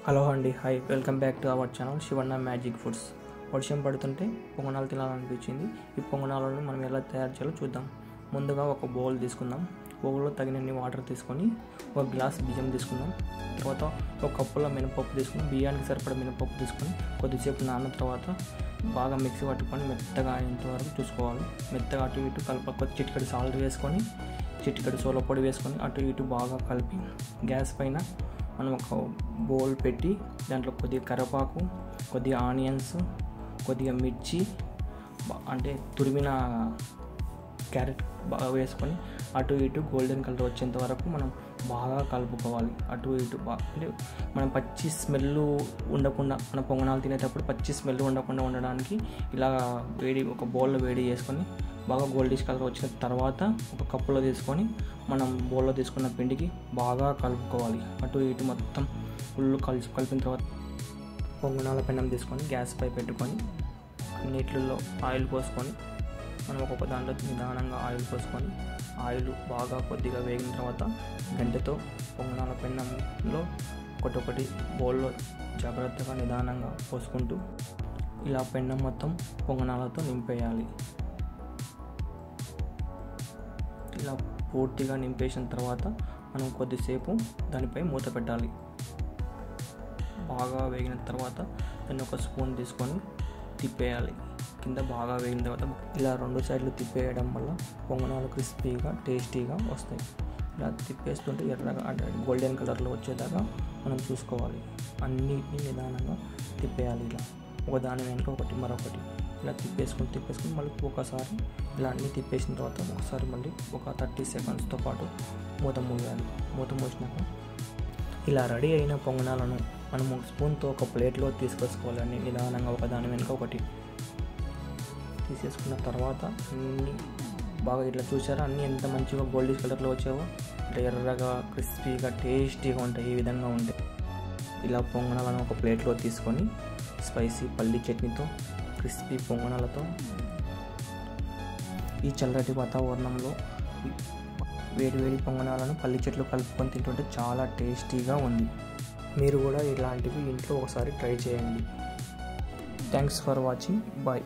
Hello అండి, hi, welcome back to our channel Shivanna magic foods. వర్షం పడుతుంటే పొంగనాలు తినాలనిపించింది. ఈ పొంగనాలను మనం ఎలా తయారు చేయాలో చూద్దాం. ముందుగా ఒక బౌల్ తీసుకుందాం. బౌల్లో తగినన్ని వాటర్ తీసుకొని ఒక గ్లాస్ బియ్యం తీసుకుందాం. తర్వాత ఒక కప్పులో మినపప్పు తీసుకుని బియ్యానికి సరిపడా మినపప్పు తీసుకొని కొద్దిసేపు నాన్న తర్వాత బాగా మిక్సీ పట్టుకొని మెత్తగా అయ్యేంత వరకు చూసుకోవాలి. మెత్తగా అటు ఇటు కొద్ది చిటికెడు సాల్ట్ వేసుకొని చిటికెడు సోల పొడి వేసుకొని అటు ఇటు బాగా కలిపి గ్యాస్ పైన మనం ఒక బౌల్ పెట్టి దాంట్లో కొద్దిగా కరివేపాకు, కొద్దిగా ఆనియన్స్, కొద్దిగా మిర్చి అంటే తురిమిన క్యారెట్ బాగా వేసుకొని అటు ఇటు గోల్డెన్ కలర్ వచ్చేంత వరకు మనం బాగా కలుపుకోవాలి. అటు ఇటు బాగా అంటే మనం పచ్చి స్మెల్ ఉండకుండా, మన పొంగనాలు తినేటప్పుడు పచ్చి స్మెల్ ఉండకుండా ఉండడానికి ఇలా ఒక బౌల్లో వేడి చేసుకొని బాగా గోల్డిష్ కలర్ వచ్చిన తర్వాత ఒక కప్పులో తీసుకొని మనం బౌల్లో తీసుకున్న పిండికి బాగా కలుపుకోవాలి. అటు ఇటు మొత్తం ఫుల్ కలిపిన తర్వాత పొంగనాల పెనం తీసుకొని గ్యాస్ పై పెట్టుకొని నీటిలో ఆయిల్ పోసుకొని మనం ఒక్కొక్క దాంట్లో నిదానంగా ఆయిల్ పోసుకొని ఆయిల్ బాగా కొద్దిగా వేగిన తర్వాత గంటెతో పొంగనాల పెనంలో ఒకటి బౌల్లో జాగ్రత్తగా నిదానంగా పోసుకుంటూ ఇలా పెనం మొత్తం పొంగనాలతో నింపేయాలి. ఇలా పూర్తిగా నింపేసిన తర్వాత మనం కొద్దిసేపు దానిపై మూత పెట్టాలి. బాగా వేగిన తర్వాత దాన్ని ఒక స్పూన్ తీసుకొని తిప్పేయాలి. కింద బాగా వేగిన తర్వాత ఇలా రెండు సైడ్లు తిప్పేయడం వల్ల పొంగనాలు క్రిస్పీగా టేస్టీగా వస్తాయి. ఇలా తిప్పేస్తుంటే ఎర్రగా అంటే గోల్డెన్ కలర్లో వచ్చేదాకా మనం చూసుకోవాలి. అన్నిటినీ నిదానంగా తిప్పేయాలి. ఇలా ఒకదాని వెనుక ఒకటి మరొకటి ఇలా తిప్పేసుకొని మళ్ళీ ఒకసారి ఇలా అన్నీ తిప్పేసిన తర్వాత ఒకసారి మళ్ళీ ఒక 30 సెకండ్స్తో పాటు మూత మూయాలి. మూత మూసినాక ఇలా రెడీ అయిన పొంగనాలను మనం ఒక స్పూన్తో ఒక ప్లేట్లో తీసుకొచ్చుకోవాలి. అన్ని నిదానంగా ఒకదాని వెనుక ఒకటి తీసేసుకున్న తర్వాత అన్నీ బాగా ఇట్లా చూసారా, అన్నీ ఎంత మంచిగా గోల్డిష్ కలర్లో వచ్చావో ఇట్లా ఎర్రగా క్రిస్పీగా టేస్టీగా ఉంటాయి. ఈ విధంగా ఉంటాయి. ఇలా పొంగనాలను ఒక ప్లేట్లో తీసుకొని స్పైసీ పల్లి చట్నీతో క్రిస్పీ పొంగనాలతో ఈ చల్లటి వాతావరణంలో వేడి పొంగనాలను పల్లి చెట్లు కలుపుకొని తింటుంటే చాలా టేస్టీగా ఉంది. మీరు కూడా ఇలాంటివి ఇంట్లో ఒకసారి ట్రై చేయండి. Thanks for watching. బాయ్.